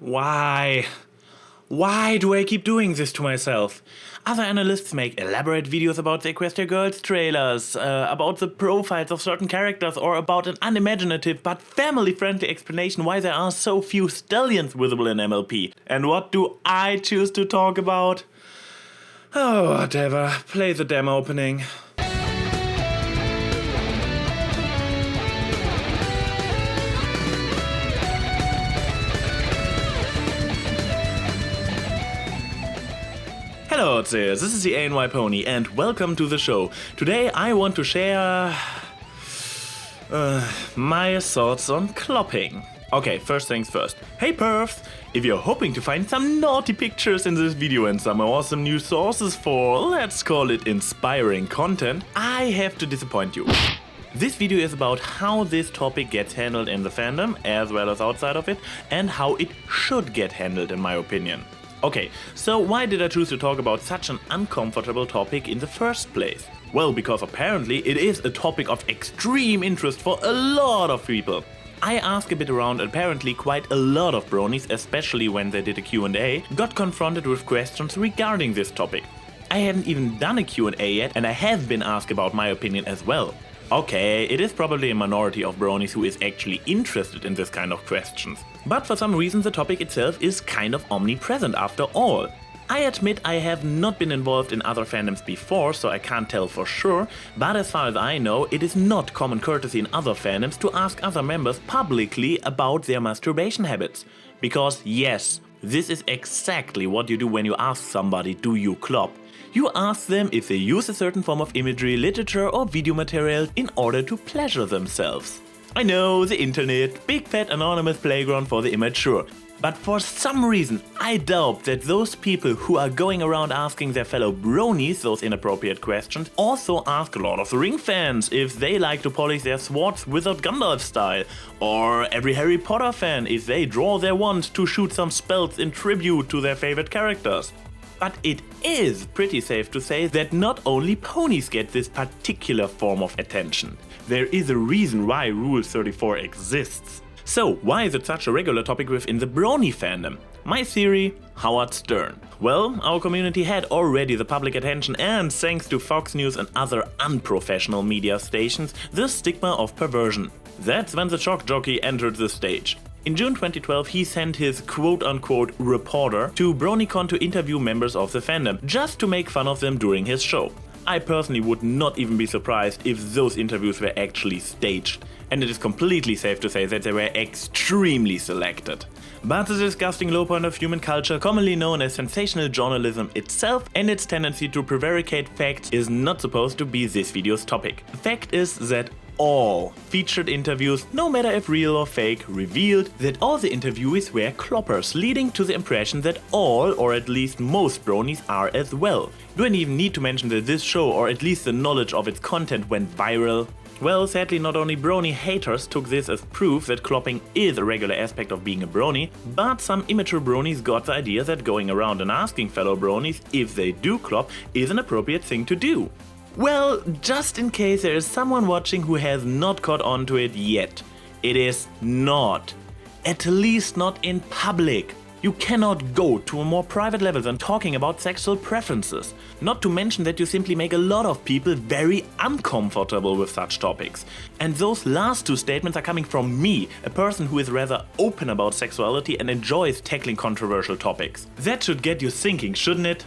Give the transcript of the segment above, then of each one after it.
Why? Why do I keep doing this to myself? Other analysts make elaborate videos about the Equestria Girls trailers, about the profiles of certain characters, or about an unimaginative but family-friendly explanation why there are so few stallions visible in MLP. And what do I choose to talk about? Oh, whatever. Play the damn opening. Hello out there, this is the TheAnYPony and welcome to the show. Today I want to share my thoughts on clopping. Okay, first things first. Hey perfs! If you're hoping to find some naughty pictures in this video and some awesome new sources for, let's call it inspiring content, I have to disappoint you. This video is about how this topic gets handled in the fandom, as well as outside of it, and how it should get handled in my opinion. Okay, so why did I choose to talk about such an uncomfortable topic in the first place? Well, because apparently it is a topic of extreme interest for a lot of people. I asked a bit around and apparently quite a lot of bronies, especially when they did a Q&A, got confronted with questions regarding this topic. I hadn't even done a Q&A yet and I have been asked about my opinion as well. Okay, it is probably a minority of bronies who is actually interested in this kind of questions. But for some reason the topic itself is kind of omnipresent after all. I admit I have not been involved in other fandoms before, so I can't tell for sure, but as far as I know, it is not common courtesy in other fandoms to ask other members publicly about their masturbation habits. Because yes, this is exactly what you do when you ask somebody, do you clop? You ask them if they use a certain form of imagery, literature or video material in order to pleasure themselves. I know, the internet, big fat anonymous playground for the immature. But for some reason, I doubt that those people who are going around asking their fellow bronies those inappropriate questions also ask Lord of the Ring fans if they like to polish their swords wizard Gandalf style, or every Harry Potter fan if they draw their wand to shoot some spells in tribute to their favorite characters. But it is pretty safe to say that not only ponies get this particular form of attention. There is a reason why Rule 34 exists. So why is it such a regular topic within the brony fandom? My theory: Howard Stern. Well, our community had already the public attention and, thanks to Fox News and other unprofessional media stations, the stigma of perversion. That's when the shock jockey entered the stage. In June 2012 he sent his quote-unquote reporter to BronyCon to interview members of the fandom, just to make fun of them during his show. I personally would not even be surprised if those interviews were actually staged, and it is completely safe to say that they were extremely selected. But the disgusting low point of human culture, commonly known as sensational journalism itself, and its tendency to prevaricate facts is not supposed to be this video's topic. The fact is that all featured interviews, no matter if real or fake, revealed that all the interviewees were cloppers, leading to the impression that all, or at least most bronies are as well. Do I even need to mention that this show, or at least the knowledge of its content, went viral? Well, sadly not only brony haters took this as proof that clopping is a regular aspect of being a brony, but some immature bronies got the idea that going around and asking fellow bronies if they do clop is an appropriate thing to do. Well, just in case there is someone watching who has not caught on to it yet, it is not. At least not in public. You cannot go to a more private level than talking about sexual preferences. Not to mention that you simply make a lot of people very uncomfortable with such topics. And those last two statements are coming from me, a person who is rather open about sexuality and enjoys tackling controversial topics. That should get you thinking, shouldn't it?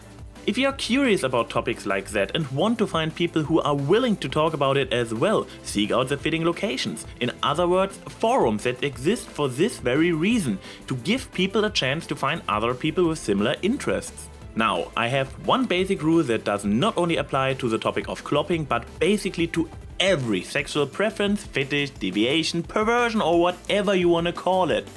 If you're curious about topics like that and want to find people who are willing to talk about it as well, seek out the fitting locations. In other words, forums that exist for this very reason, to give people a chance to find other people with similar interests. Now, I have one basic rule that does not only apply to the topic of clopping, but basically to every sexual preference, fetish, deviation, perversion, or whatever you wanna call it.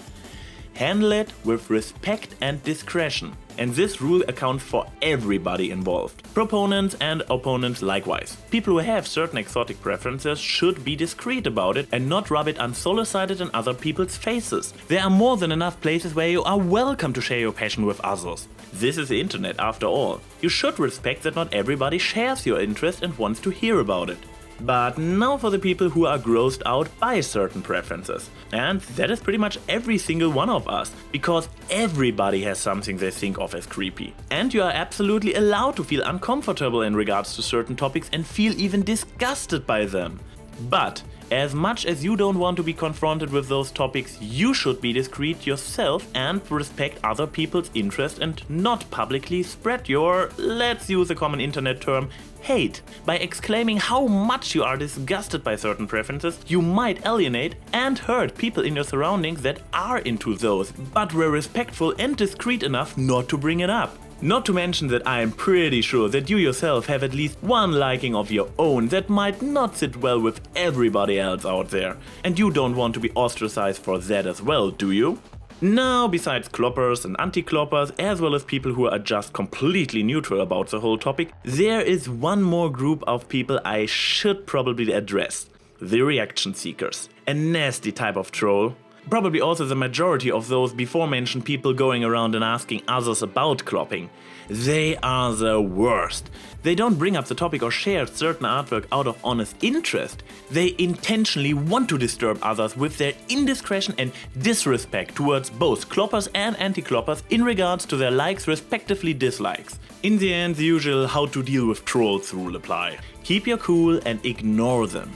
Handle it with respect and discretion. And this rule accounts for everybody involved. Proponents and opponents likewise. People who have certain exotic preferences should be discreet about it and not rub it unsolicited in other people's faces. There are more than enough places where you are welcome to share your passion with others. This is the internet after all. You should respect that not everybody shares your interest and wants to hear about it. But now for the people who are grossed out by certain preferences. And that is pretty much every single one of us, because everybody has something they think of as creepy. And you are absolutely allowed to feel uncomfortable in regards to certain topics and feel even disgusted by them. But as much as you don't want to be confronted with those topics, you should be discreet yourself and respect other people's interest and not publicly spread your, let's use a common internet term, hate. By exclaiming how much you are disgusted by certain preferences, you might alienate and hurt people in your surroundings that are into those, but were respectful and discreet enough not to bring it up. Not to mention that I am pretty sure that you yourself have at least one liking of your own that might not sit well with everybody else out there. And you don't want to be ostracized for that as well, do you? Now, besides cloppers and anti-cloppers, as well as people who are just completely neutral about the whole topic, there is one more group of people I should probably address. The reaction seekers. A nasty type of troll. Probably also the majority of those before mentioned people going around and asking others about clopping. They are the worst. They don't bring up the topic or share certain artwork out of honest interest. They intentionally want to disturb others with their indiscretion and disrespect towards both cloppers and anti-cloppers in regards to their likes respectively dislikes. In the end, the usual how to deal with trolls rule apply. Keep your cool and ignore them.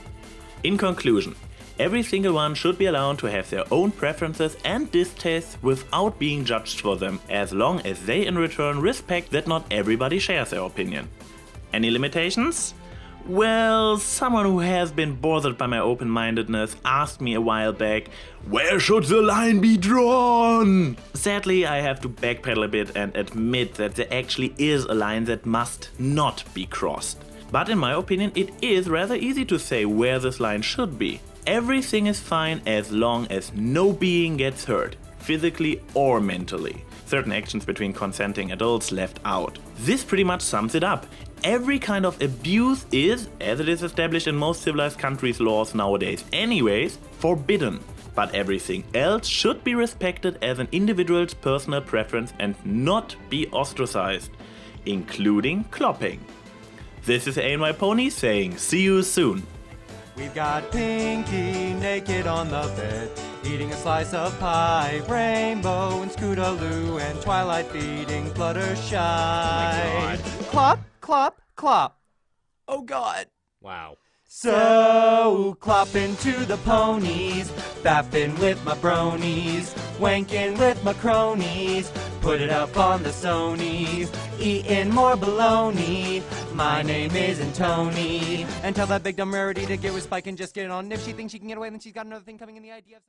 In conclusion, every single one should be allowed to have their own preferences and distastes without being judged for them, as long as they in return respect that not everybody shares their opinion. Any limitations? Well, someone who has been bothered by my open-mindedness asked me a while back, where should the line be drawn? Sadly, I have to backpedal a bit and admit that there actually is a line that must not be crossed. But in my opinion, it is rather easy to say where this line should be. Everything is fine as long as no being gets hurt, physically or mentally. Certain actions between consenting adults left out. This pretty much sums it up. Every kind of abuse is, as it is established in most civilized countries' laws nowadays anyways, forbidden. But everything else should be respected as an individual's personal preference and not be ostracized, including clopping. This is TheAnYPony saying see you soon. We've got Pinky naked on the bed, eating a slice of pie, Rainbow and Scootaloo and Twilight feeding Fluttershy. Oh Clop, clop, clop. Oh God. Wow. So, clopping to the ponies, fapping with my bronies, wanking with my cronies, put it up on the Sonys, eating more baloney. My name isn't Tony. And tell that big dumb rarity to get with Spike and just get it on. If she thinks she can get away, then she's got another thing coming in the idea of